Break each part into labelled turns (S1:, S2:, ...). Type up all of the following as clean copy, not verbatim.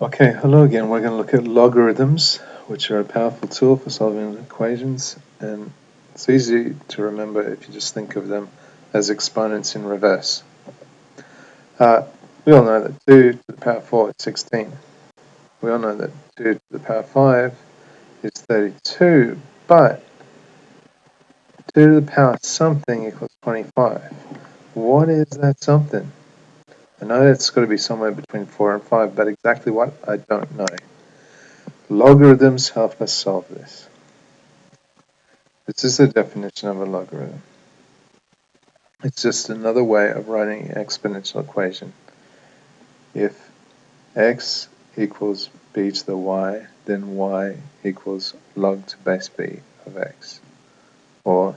S1: Okay, hello again. We're going to look at logarithms, which are a powerful tool for solving equations, and it's easy to remember if you just think of them as exponents in reverse. We all know that 2 to the power 4 is 16. We all know that 2 to the power 5 is 32, but 2 to the power something equals 25. What is that something? I know it's got to be somewhere between 4 and 5, but exactly what, I don't know. Logarithms help us solve this. This is the definition of a logarithm. It's just another way of writing an exponential equation. If x equals b to the y, then y equals log to base b of x. Or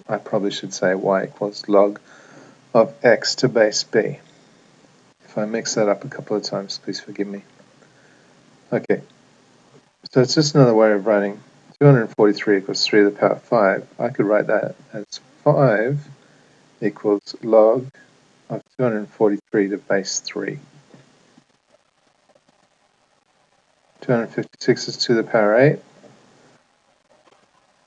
S1: I probably should say y equals log of x to base b. If I mix that up a couple of times, please forgive me. Okay, so it's just another way of writing 243 equals 3 to the power 5. I could write that as 5 equals log of 243 to base 3. 256 is to the power 8.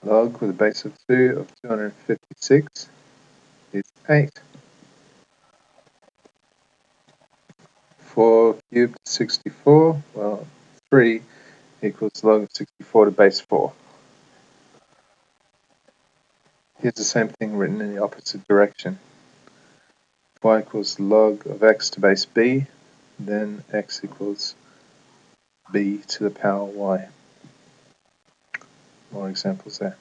S1: Log with a base of 2 of 256 is 8. 4 cubed is 64. Well, 3 equals log of 64 to base 4. Here's the same thing written in the opposite direction. Y equals log of x to base b, then x equals b to the power y. More examples there.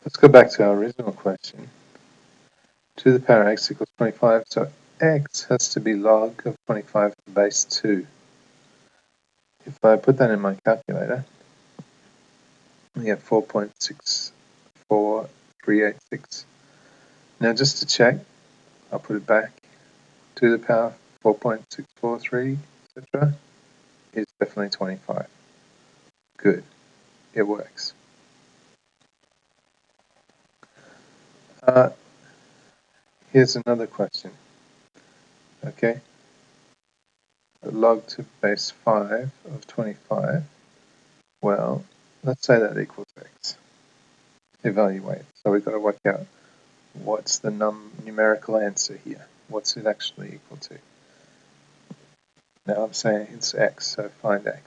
S1: Let's go back to our original question. 2 to the power x equals 25, so x has to be log of 25 to the base 2. If I put that in my calculator, I get 4.64386. Now just to check, I'll put it back. 2 to the power 4.643, etc. is definitely 25. Good. It works. Here's another question. Okay. Log to base 5 of 25. Well, let's say that equals x. Evaluate. So we've got to work out what's the numerical answer here. What's it actually equal to? Now I'm saying it's x, so find x.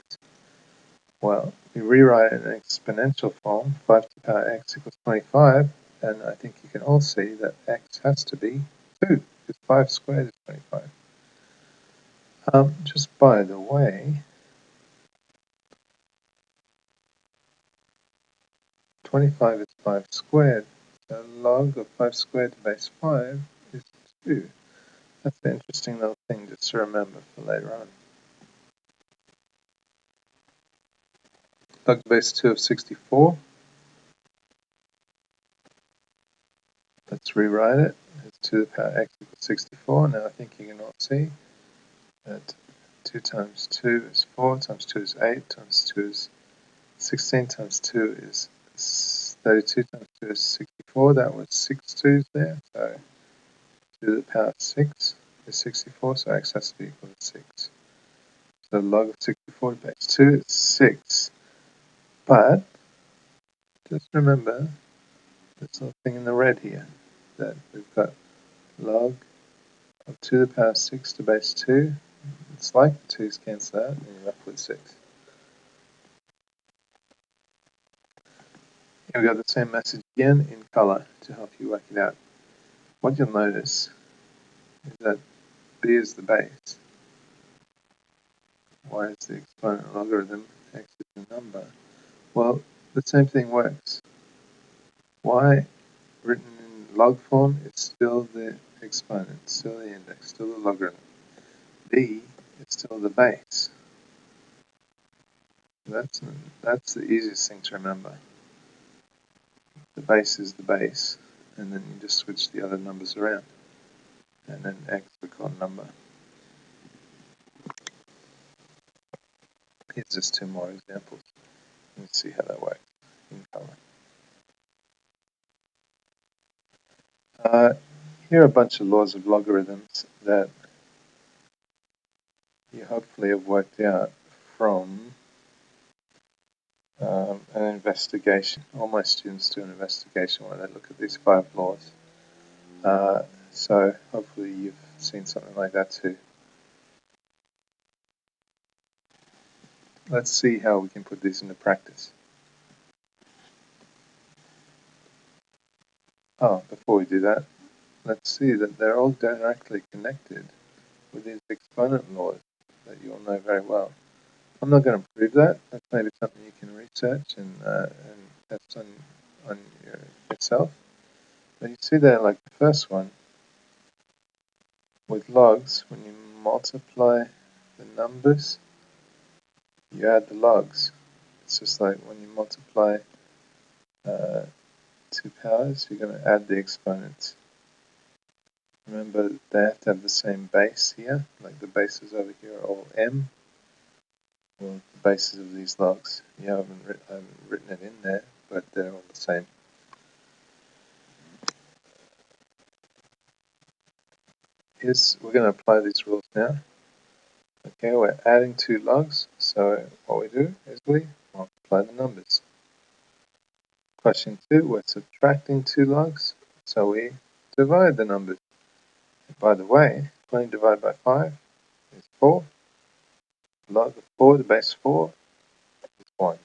S1: Well, we rewrite it in exponential form, 5 to the power x equals 25, and I think you can all see that x has to be 2, because 5 squared is 25. Just by the way, 25 is 5 squared, so log of 5 squared to base 5 is 2. That's an interesting little thing just to remember for later on. Log to base 2 of 64. Let's rewrite it. It's 2 to the power x equals 64. Now I think you can all see that 2 times 2 is 4, times 2 is 8, times 2 is 16, times 2 is 32, times 2 is 64. That was 6 2's there. So 2 to the power 6 is 64, so x has to be equal to 6. So log of 64 to base 2 is 6. But just remember this little thing in the red here, that we've got log of 2 to the power 6 to base 2. It's like the 2's cancel out and you're left with 6. Here we got the same message again in color to help you work it out. What you'll notice is that b is the base, y is the exponent logarithm, x is the number. Well, the same thing works. Y written in log form is still the exponent, still the index, still the logarithm. B is still the base. That's the easiest thing to remember. The base is the base, and then you just switch the other numbers around. And then x we call number. Here's just 2 more examples. Let's see how that works in color. Here are a bunch of laws of logarithms that you hopefully have worked out from an investigation. All my students do an investigation where they look at these 5 laws. So hopefully you've seen something like that too. Let's see how we can put these into practice. Oh, before we do that, let's see that they're all directly connected with these exponent laws that you all know very well. I'm not going to prove that. That's maybe something you can research and test on yourself. But you see there, like the first one, with logs, when you multiply the numbers, you add the logs. It's just like when you multiply 2 powers, you're going to add the exponents. Remember, they have to have the same base here, like the bases over here are all m. Well, the bases of these logs, I haven't written it in there, but they're all the same. We're going to apply these rules now. Okay, we're adding 2 logs, so what we do is we multiply the numbers. Question 2, we're subtracting 2 logs, so we divide the numbers. By the way, 20 divided by 5 is 4. Log of 4, the base 4, is 1.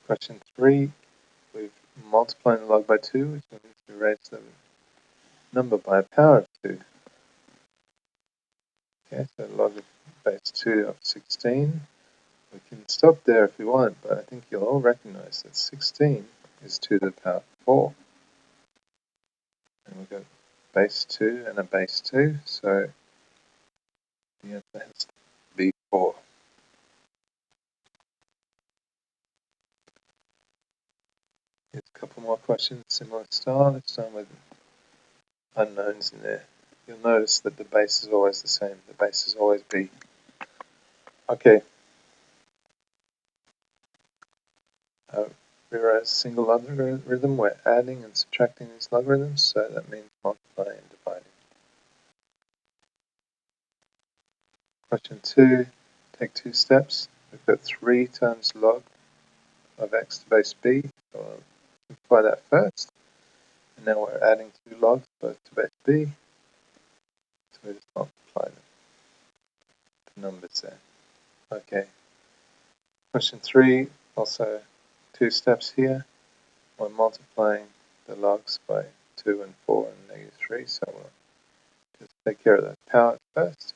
S1: Question 3, we've multiplied the log by 2, which means we raise the number by a power of 2. Okay, so log of base 2 of 16. We can stop there if we want, but I think you'll all recognize that 16 is 2 to the power 4. And we've got base 2 and a base 2, so the answer has to be 4. Here's a couple more questions, similar style, this time with unknowns in there. You'll notice that the base is always the same. The base is always b. Okay. Rewrite a single logarithm. We're adding and subtracting these logarithms, so that means multiplying and dividing. Question 2, take 2 steps. We've got 3 times log of x to base b. So we'll simplify that first. And now we're adding 2 logs both to base b. So we just multiply the numbers there. Okay. Question 3, also 2 steps here. We're multiplying the logs by 2 and 4 and negative 3. So we'll just take care of those powers first.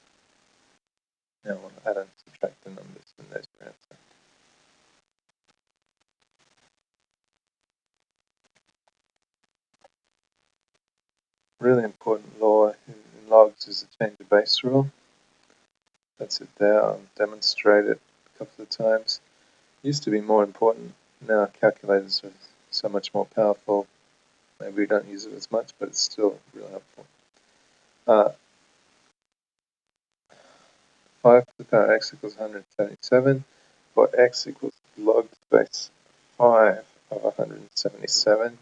S1: Now we'll add and subtract the numbers, and there's your answer. Really important law in logs is the change of base rule. That's it there. I'll demonstrate it a couple of times. It used to be more important. Now calculators are so much more powerful. Maybe we don't use it as much, but it's still really helpful. 5 to the power x equals 177, for x equals log to the base 5 of 177.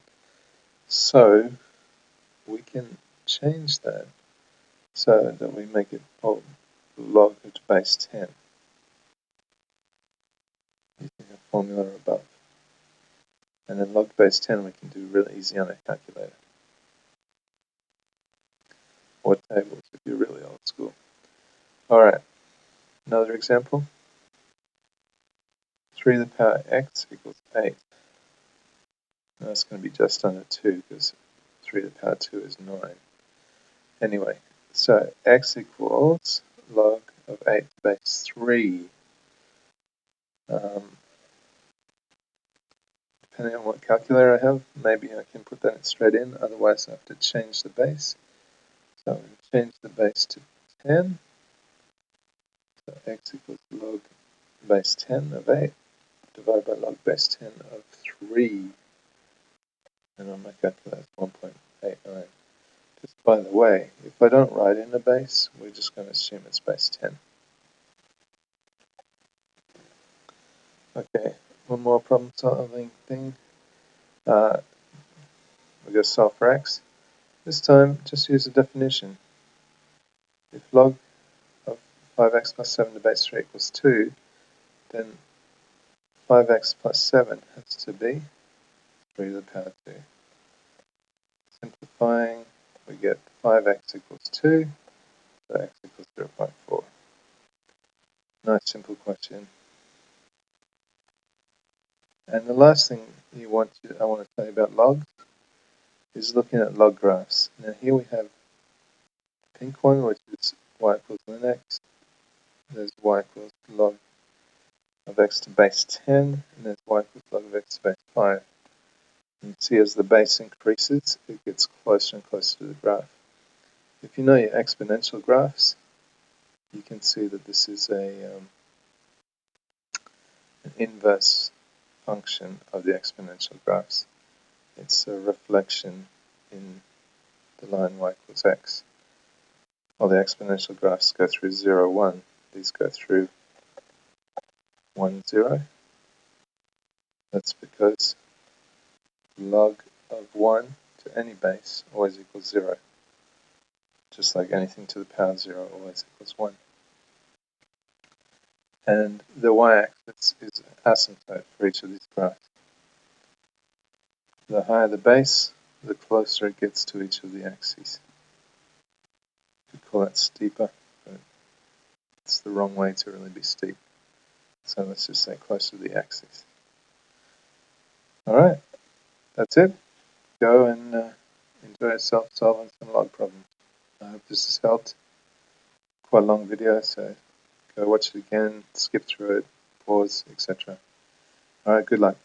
S1: So we can change that so that we make it log to the base 10 using the formula above. And then log to the base 10 we can do really easy on a calculator or tables if you're really old school. Alright, another example. 3 to the power x equals 8. Now it's going to be just under 2 because 3 to the power 2 is 9. Anyway, so x equals log of 8 to the base 3. Depending on what calculator I have, maybe I can put that straight in, otherwise I have to change the base. So I'm going to change the base to 10. So x equals log base 10 of 8 divided by log base 10 of 3. And on my calculator it's 1.89. Just by the way, if I don't write in a base, we're just going to assume it's base 10. Okay, one more problem solving thing. We're going to solve for x. This time, just use a definition. if log of 5x plus 7 to the base 3 equals 2, then 5x plus 7 has to be 3 to the power 2. Simplifying, we get 5x equals 2, so x equals 0.4. Nice simple question. And the last thing I want to tell you about logs is looking at log graphs. Now here we have the pink one, which is y equals ln x. There's y equals log of x to base 10, and there's y equals log of x to base 5. And you see as the base increases, it gets closer and closer to the graph. If you know your exponential graphs, you can see that this is an inverse function of the exponential graphs. It's a reflection in the line y equals x. While the exponential graphs go through 0, 1, these go through 1, 0. That's because log of 1 to any base always equals 0. Just like anything to the power 0 always equals 1. And the y-axis is asymptote for each of these graphs. The higher the base, the closer it gets to each of the axes. We call that steeper, but it's the wrong way to really be steep. So let's just say closer to the axis. Alright, that's it. Go and enjoy yourself solving some log problems. I hope this has helped. Quite a long video, so go watch it again, skip through it, pause, etc. Alright, good luck.